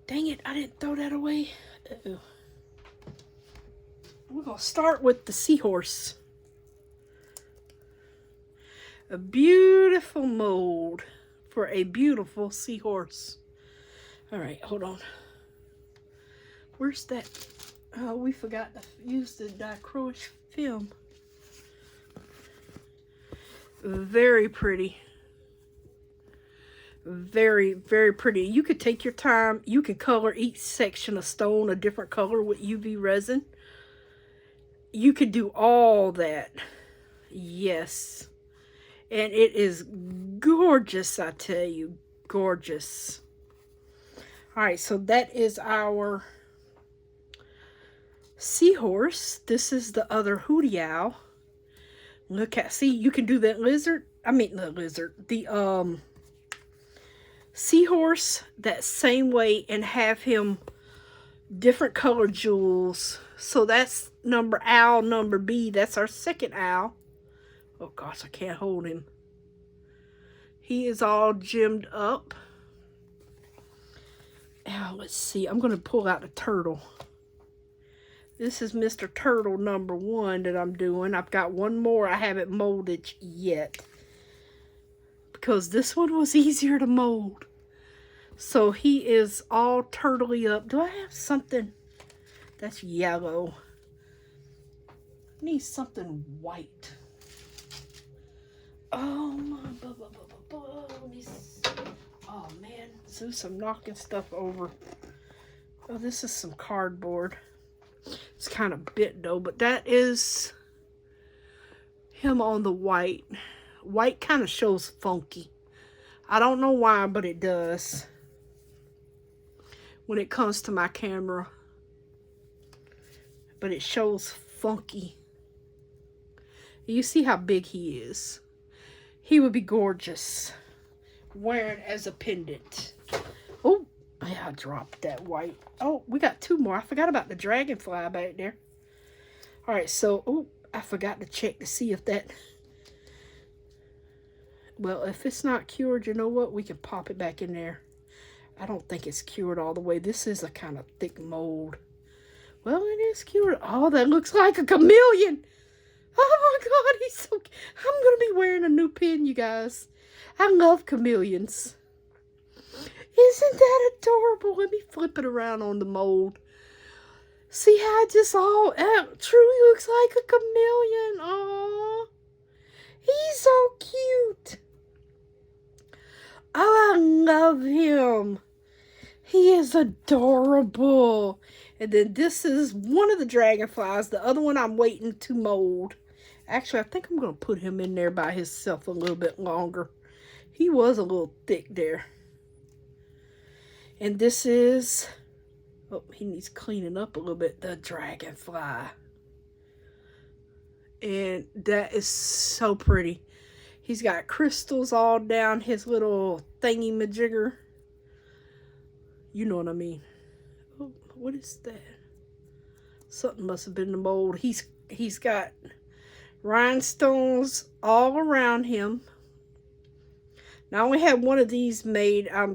Dang it, I didn't throw that away. Uh-oh. We're going to start with the seahorse. A beautiful mold for a beautiful seahorse. All right, hold on. Where's that? Oh, we forgot to use the diacrylic film. Very pretty. Very, very pretty. You could take your time. You can color each section of stone a different color with UV resin. You could do all that. Yes. And it is gorgeous, I tell you. Gorgeous. Alright, so that is our seahorse. This is the other hootie owl. Look at, see, you can do that lizard. I mean, the lizard. The, seahorse that same way and have him different color jewels. So that's owl number B. That's our second owl. Oh gosh, I can't hold him. He is all gemmed up. Now let's see. I'm going to pull out the turtle. This is Mr. Turtle number 1 that I'm doing. I've got one more I haven't molded yet, because this one was easier to mold. So he is all turtley up. Do I have something that's yellow? I need something white. Oh my, oh man, Zeus, I'm knocking stuff over. Oh, this is some cardboard. It's kind of bit though, but that is him on the white. White kind of shows funky. I don't know why, but it does. When it comes to my camera. But it shows funky. You see how big he is. He would be gorgeous wearing as a pendant. Oh, I dropped that white. Oh, we got 2 more. I forgot about the dragonfly back there. Alright, so, oh, I forgot to check to see if that... Well, if it's not cured, you know what? We can pop it back in there. I don't think it's cured all the way. This is a kind of thick mold. Well, it is cured. Oh, that looks like a chameleon. Oh my God, he's so... I'm going to be wearing a new pin, you guys. I love chameleons. Isn't that adorable? Let me flip it around on the mold. See how it just all truly looks like a chameleon. Oh, he's so cute. Oh, I love him. He is adorable. And then this is one of the dragonflies. The other one I'm waiting to mold. Actually, I think I'm going to put him in there by himself a little bit longer. He was a little thick there. And this is... Oh, he needs cleaning up a little bit. The dragonfly. And that is so pretty. He's got crystals all down his little thingy-majigger. You know what I mean. Oh, what is that? Something must have been the mold. He's got rhinestones all around him. Now, I only have one of these made. I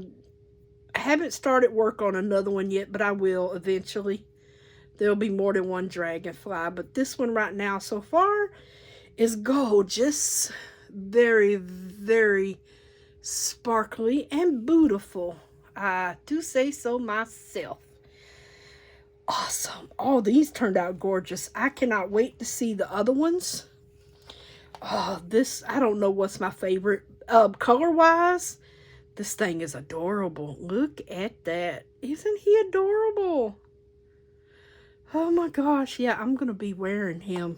haven't started work on another one yet, but I will eventually. There'll be more than one dragonfly, but this one right now so far is gorgeous. Very, very Sparkly and beautiful. I do say so myself. Awesome. All these turned out gorgeous. I cannot wait to see the other ones. Oh, this, I don't know what's my favorite. Color-wise, this thing is adorable. Look at that. Isn't he adorable? Oh my gosh. Yeah, I'm going to be wearing him.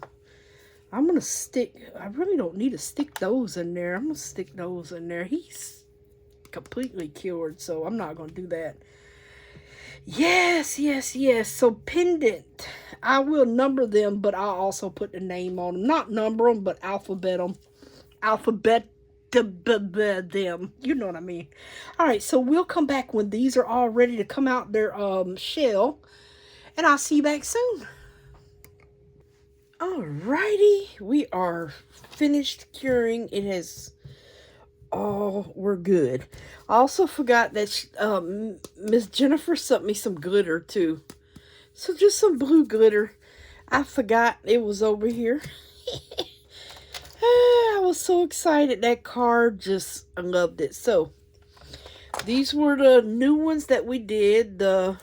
I'm going to stick, I really don't need to stick those in there. I'm going to stick those in there. He's completely cured, so I'm not going to do that. Yes, yes, yes. So pendant. I will number them, but I'll also put the name on them. Not number them, but alphabet them. Alphabet them. You know what I mean. All right, so we'll come back when these are all ready to come out their shell. And I'll see you back soon. Alrighty, we are finished curing. It has, oh, we're good. I also forgot that Miss Jennifer sent me some glitter too. So just some blue glitter. I forgot it was over here. I was so excited. That card, just, I loved it. So these were the new ones that we did. The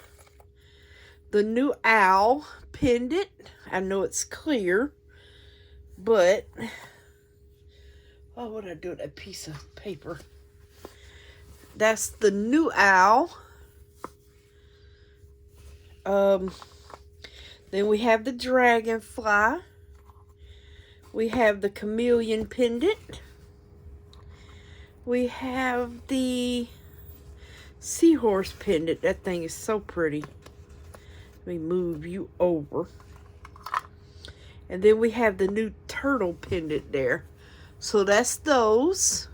new owl pendant. I know it's clear, but oh, what did I do with that piece of paper? That's the new owl. Then we have the dragonfly. We have the chameleon pendant. We have the seahorse pendant. That thing is so pretty. Let me move you over. And then we have the new turtle pendant there. So that's those.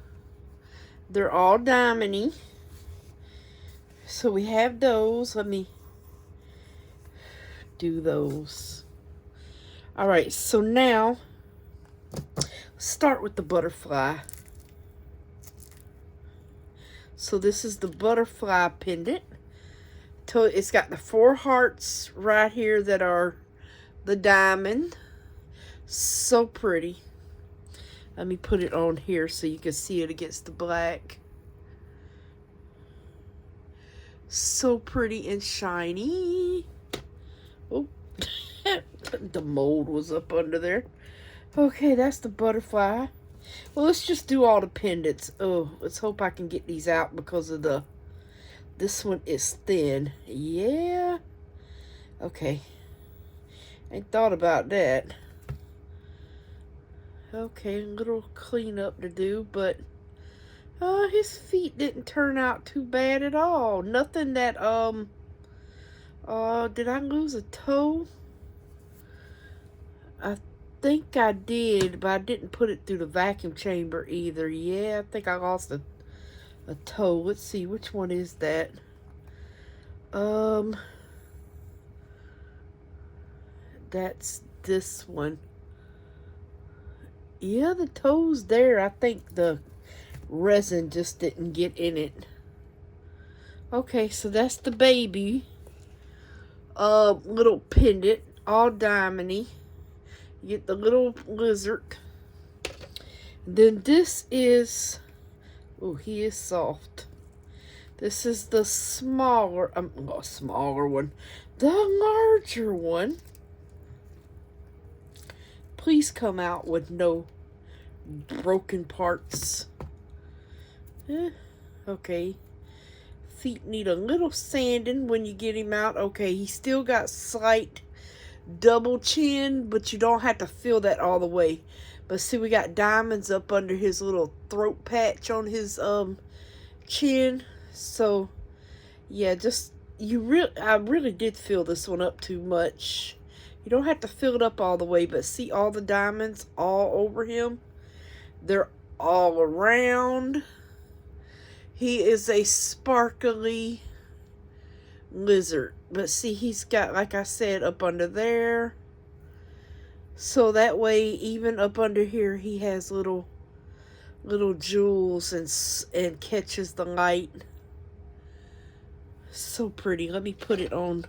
They're all diamond-y. So we have those. Let me do those. Alright, so now start with the butterfly. So this is the butterfly pendant. It's got the 4 hearts right here that are the diamond. So pretty. Let me put it on here so you can see it against the black. So pretty and shiny. Oh, the mold was up under there. Okay, that's the butterfly. Well, let's just do all the pendants. Oh, let's hope I can get these out because of the... This one is thin. Yeah. Okay. Ain't thought about that. Okay, a little cleanup to do, but his feet didn't turn out too bad at all. Nothing that did I lose a toe? I think I did, but I didn't put it through the vacuum chamber either. Yeah, I think I lost a toe. Let's see, which one is that? That's this one. Yeah, the toe's there. I think the resin just didn't get in it. Okay, so that's the baby little pendant, all diamond-y. You get the little lizard. Then this is, oh, he is soft. This is the smaller one. The larger one. Please come out with no broken parts. Okay. Feet need a little sanding when you get him out. Okay, he still got slight double chin, but you don't have to feel that all the way. But see, we got diamonds up under his little throat patch on his chin. So yeah, just I really did fill this one up too much. You don't have to fill it up all the way, but see all the diamonds all over him? They're all around. He is a sparkly lizard. But see, he's got, like I said, up under there. So that way, even up under here, he has little jewels and catches the light. So pretty. Let me put it on.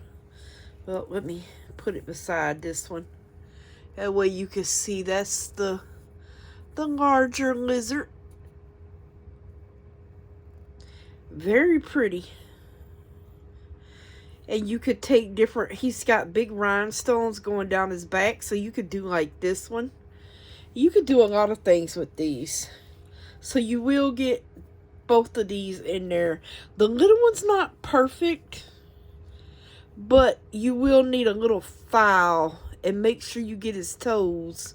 Well, let me put it beside this one. That way you can see that's the larger lizard. Very pretty. And you could take different, he's got big rhinestones going down his back, so you could do like this one. You could do a lot of things with these. So you will get both of these in there. The little one's not perfect, but you will need a little file, and make sure you get his toes.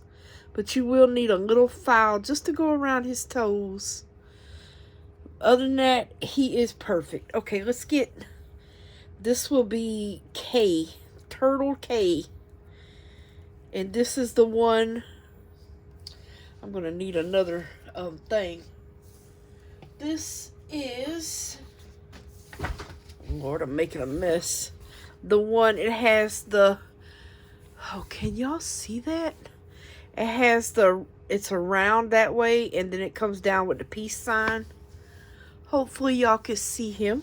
But you will need a little file just to go around his toes. Other than that, he is perfect. Okay, let's get, this will be K, Turtle K. And this is the one, I'm going to need another thing. This is, Lord, I'm making a mess. The one, it has the, oh, can y'all see that? It has the, it's around that way, and then it comes down with the peace sign. Hopefully y'all can see him.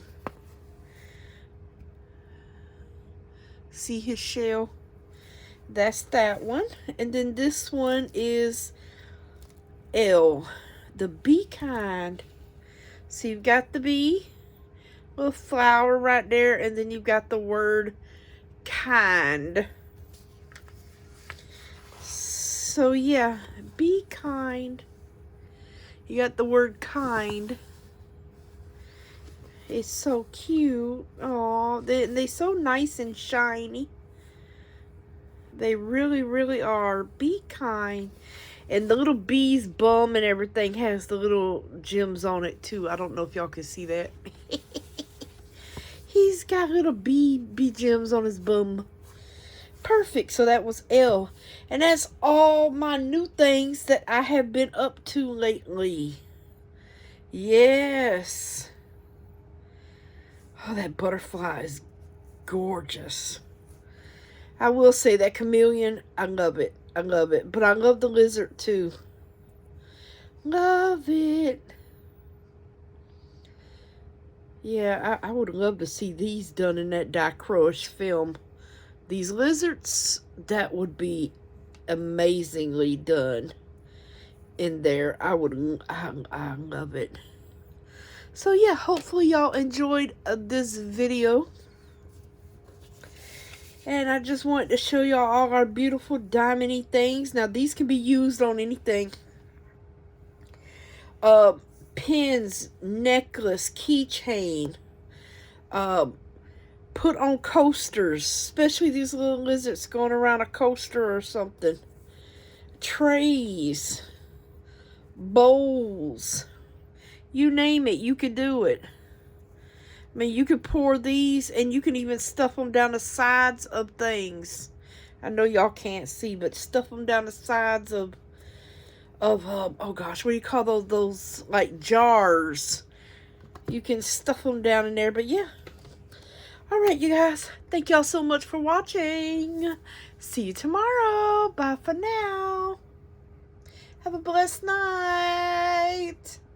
See his shell? That's that one. And then this one is L, the bee kind. So you've got the bee, little flower right there, and then you've got the word kind. So yeah, be kind. You got the word kind. It's so cute. Oh, they're so nice and shiny. They really, really are. Be kind. And the little bee's bum and everything has the little gems on it too. I don't know if y'all can see that. He's got little bee gems on his bum. Perfect. So that was L. And that's all my new things that I have been up to lately. Yes. Oh, that butterfly is gorgeous. I will say that chameleon, I love it. I love it. But I love the lizard too. Love it. Yeah, I would love to see these done in that dichroish film. These lizards, that would be amazingly done in there. I love it. So yeah, hopefully y'all enjoyed this video. And I just wanted to show y'all all our beautiful diamond-y things. Now these can be used on anything. Pins, necklace, keychain. Put on coasters, especially these little lizards going around a coaster or something. Trays, bowls, you name it, you could do it. I mean, you could pour these, and you can even stuff them down the sides of things. I know y'all can't see, but stuff them down the sides of oh gosh, what do you call those like jars? You can stuff them down in there. But yeah, all right, you guys, thank y'all so much for watching. See you tomorrow. Bye for now. Have a blessed night.